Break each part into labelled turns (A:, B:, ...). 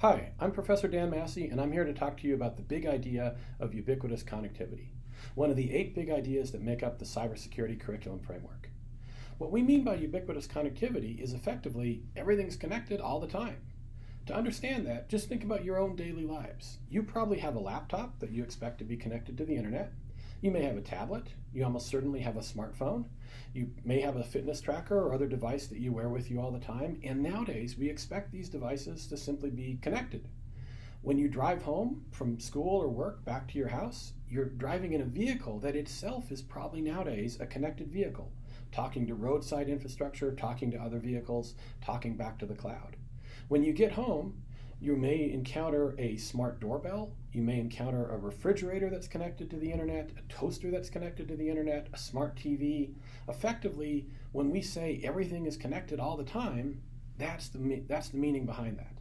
A: Hi, I'm Professor Dan Massey, and I'm here to talk to you about the big idea of ubiquitous connectivity, one of the 8 big ideas that make up the cybersecurity curriculum framework. What we mean by ubiquitous connectivity is effectively everything's connected all the time. To understand that, just think about your own daily lives. You probably have a laptop that you expect to be connected to the internet. You may have a tablet. You almost certainly have a smartphone. You may have a fitness tracker or other device that you wear with you all the time. And nowadays, we expect these devices to simply be connected. When you drive home from school or work back to your house, you're driving in a vehicle that itself is probably nowadays a connected vehicle, talking to roadside infrastructure, talking to other vehicles, talking back to the cloud. When you get home, you may encounter a smart doorbell. You may encounter a refrigerator that's connected to the internet, a toaster that's connected to the internet, a smart TV. Effectively, when we say everything is connected all the time, that's the meaning behind that.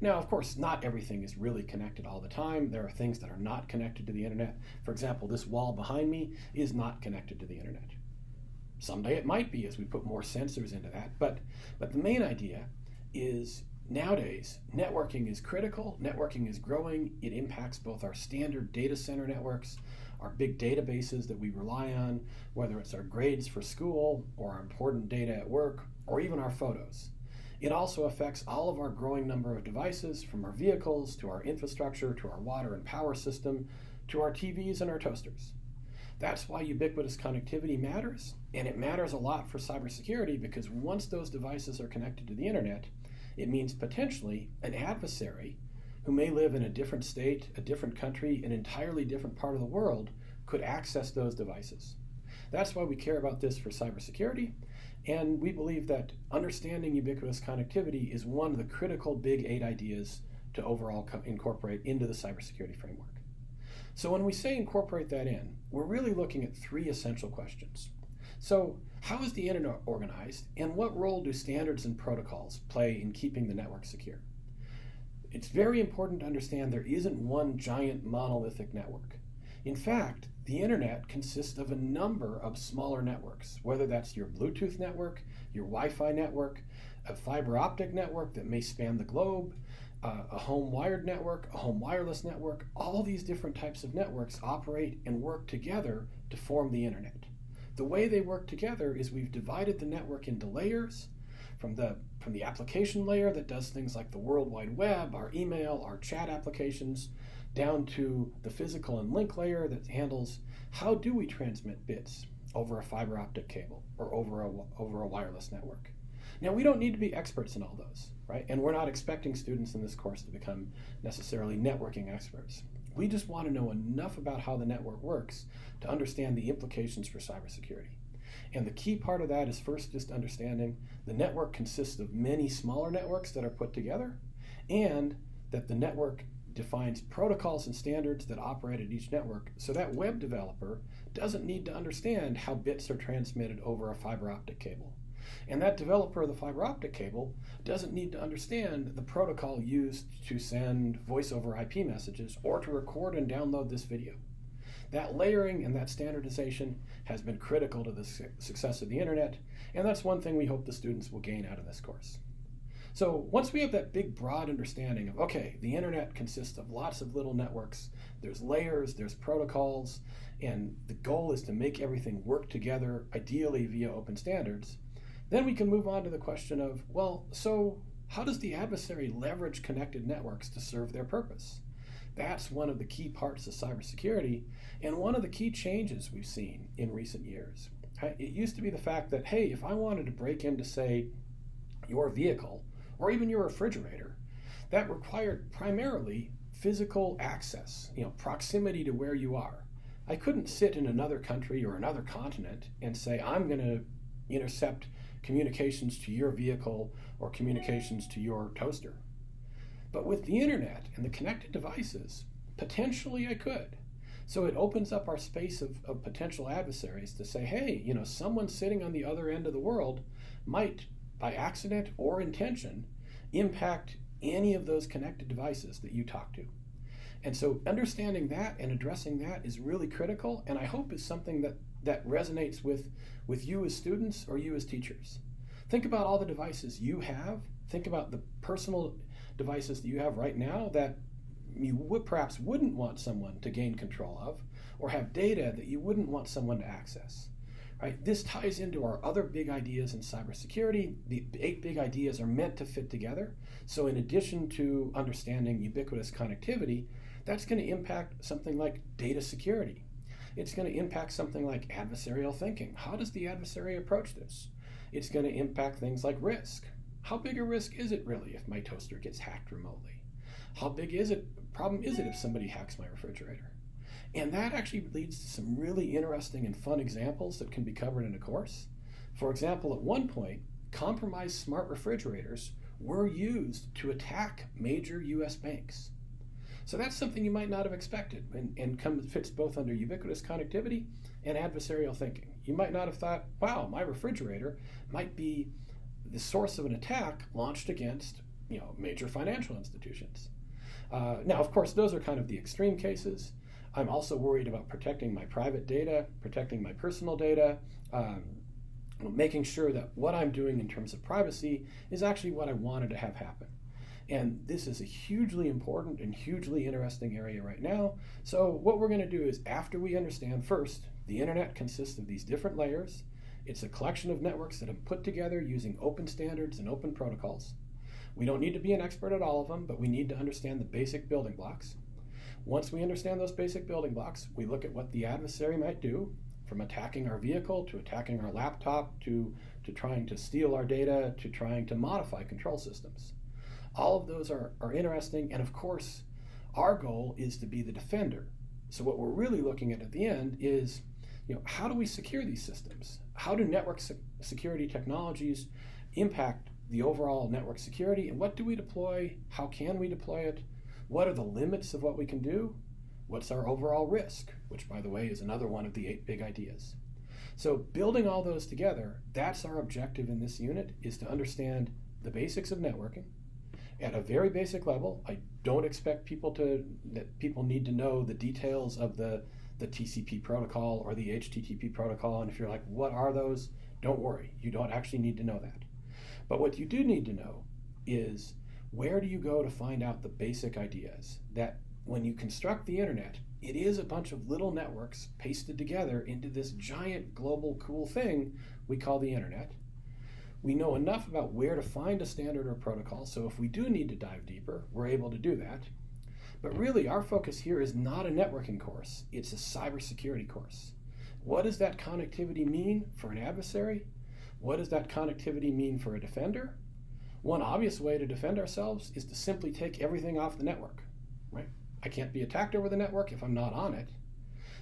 A: Now, of course, not everything is really connected all the time. There are things that are not connected to the internet. For example, this wall behind me is not connected to the internet. Someday it might be as we put more sensors into that, but the main idea is nowadays, networking is critical, networking is growing. It impacts both our standard data center networks, our big databases that we rely on, whether it's our grades for school or our important data at work, or even our photos. It also affects all of our growing number of devices, from our vehicles to our infrastructure to our water and power system to our TVs and our toasters. That's why ubiquitous connectivity matters, and it matters a lot for cybersecurity, because once those devices are connected to the internet, it means potentially an adversary who may live in a different state, a different country, an entirely different part of the world could access those devices. That's why we care about this for cybersecurity, and we believe that understanding ubiquitous connectivity is one of the critical big 8 ideas to overall incorporate into the cybersecurity framework. So when we say incorporate that in, we're really looking at 3 essential questions. So, how is the internet organized, and what role do standards and protocols play in keeping the network secure? It's very important to understand there isn't one giant monolithic network. In fact, the internet consists of a number of smaller networks, whether that's your Bluetooth network, your Wi-Fi network, a fiber optic network that may span the globe, a home wired network, a home wireless network. All these different types of networks operate and work together to form the internet. The way they work together is we've divided the network into layers, from the application layer that does things like the World Wide Web, our email, our chat applications, down to the physical and link layer that handles how do we transmit bits over a fiber optic cable or over a wireless network. Now, we don't need to be experts in all those, right? And we're not expecting students in this course to become necessarily networking experts. We just want to know enough about how the network works to understand the implications for cybersecurity. And the key part of that is first just understanding the network consists of many smaller networks that are put together, and that the network defines protocols and standards that operate at each network, so that web developer doesn't need to understand how bits are transmitted over a fiber optic cable. And that developer of the fiber optic cable doesn't need to understand the protocol used to send voice over IP messages or to record and download this video. That layering and that standardization has been critical to the success of the internet, and that's one thing we hope the students will gain out of this course. So once we have that big broad understanding of, okay, the internet consists of lots of little networks, there's layers, there's protocols, and the goal is to make everything work together, ideally via open standards, then we can move on to the question of, well, so how does the adversary leverage connected networks to serve their purpose? That's one of the key parts of cybersecurity, and one of the key changes we've seen in recent years. It used to be the fact that, hey, if I wanted to break into, say, your vehicle, or even your refrigerator, that required primarily physical access, proximity to where you are. I couldn't sit in another country or another continent and say, I'm going to intercept communications to your vehicle or communications to your toaster. But with the internet and the connected devices, potentially I could. So it opens up our space of potential adversaries to say, hey, someone sitting on the other end of the world might, by accident or intention, impact any of those connected devices that you talk to. And so understanding that and addressing that is really critical, and I hope is something that resonates with you as students or you as teachers. Think about all the devices you have. Think about the personal devices that you have right now that you perhaps wouldn't want someone to gain control of, or have data that you wouldn't want someone to access. Right? This ties into our other big ideas in cybersecurity. The 8 big ideas are meant to fit together. So in addition to understanding ubiquitous connectivity, that's going to impact something like data security. It's going to impact something like adversarial thinking. How does the adversary approach this? It's going to impact things like risk. How big a risk is it really if my toaster gets hacked remotely? How big problem is it if somebody hacks my refrigerator? And that actually leads to some really interesting and fun examples that can be covered in a course. For example, at one point, compromised smart refrigerators were used to attack major US banks. So that's something you might not have expected, and fits both under ubiquitous connectivity and adversarial thinking. You might not have thought, wow, my refrigerator might be the source of an attack launched against major financial institutions. Now, of course, those are kind of the extreme cases. I'm also worried about protecting my private data, protecting my personal data, making sure that what I'm doing in terms of privacy is actually what I wanted to have happen. And this is a hugely important and hugely interesting area right now. So what we're going to do is, after we understand first, the internet consists of these different layers. It's a collection of networks that have put together using open standards and open protocols. We don't need to be an expert at all of them, but we need to understand the basic building blocks. Once we understand those basic building blocks, we look at what the adversary might do, from attacking our vehicle to attacking our laptop to trying to steal our data to trying to modify control systems. All of those are interesting, and of course, our goal is to be the defender. So what we're really looking at the end is, how do we secure these systems? How do network security technologies impact the overall network security, and what do we deploy? How can we deploy it? What are the limits of what we can do? What's our overall risk? Which, by the way, is another one of the 8 big ideas. So building all those together, that's our objective in this unit, is to understand the basics of networking at a very basic level. I don't expect that people need to know the details of the TCP protocol or the HTTP protocol. And if you're like, what are those? Don't worry, you don't actually need to know that. But what you do need to know is, where do you go to find out the basic ideas? That when you construct the internet, it is a bunch of little networks pasted together into this giant global cool thing we call the internet. We know enough about where to find a standard or protocol, so if we do need to dive deeper, we're able to do that. But really, our focus here is not a networking course, it's a cybersecurity course. What does that connectivity mean for an adversary? What does that connectivity mean for a defender? One obvious way to defend ourselves is to simply take everything off the network, right? I can't be attacked over the network if I'm not on it.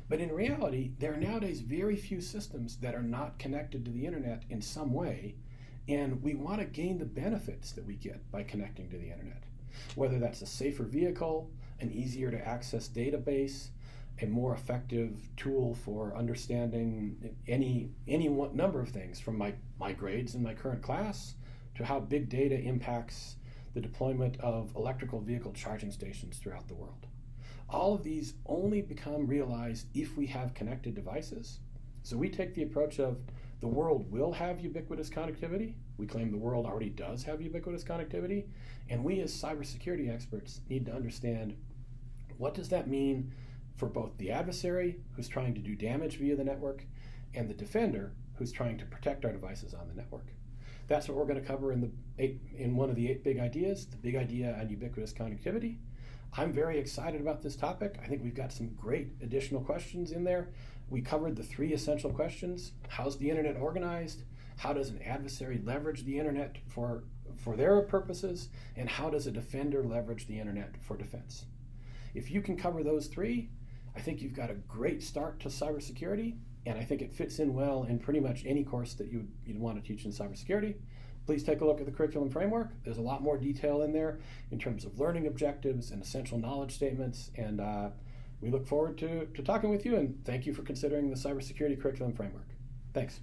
A: But in reality, there are nowadays very few systems that are not connected to the internet in some way, and we want to gain the benefits that we get by connecting to the internet. Whether that's a safer vehicle, an easier to access database, a more effective tool for understanding any number of things, from my grades in my current class to how big data impacts the deployment of electrical vehicle charging stations throughout the world. All of these only become realized if we have connected devices. So we take the approach of, the world will have ubiquitous connectivity. We claim the world already does have ubiquitous connectivity. And we as cybersecurity experts need to understand, what does that mean for both the adversary, who's trying to do damage via the network, and the defender, who's trying to protect our devices on the network. That's what we're going to cover in one of the 8 big ideas, the big idea on ubiquitous connectivity. I'm very excited about this topic. I think we've got some great additional questions in there. We covered the 3 essential questions. How's the internet organized? How does an adversary leverage the internet for their purposes? And how does a defender leverage the internet for defense? If you can cover those 3, I think you've got a great start to cybersecurity, and I think it fits in well in pretty much any course that you'd want to teach in cybersecurity. Please take a look at the curriculum framework. There's a lot more detail in there in terms of learning objectives and essential knowledge statements, and we look forward to talking with you, and thank you for considering the cybersecurity curriculum framework. Thanks.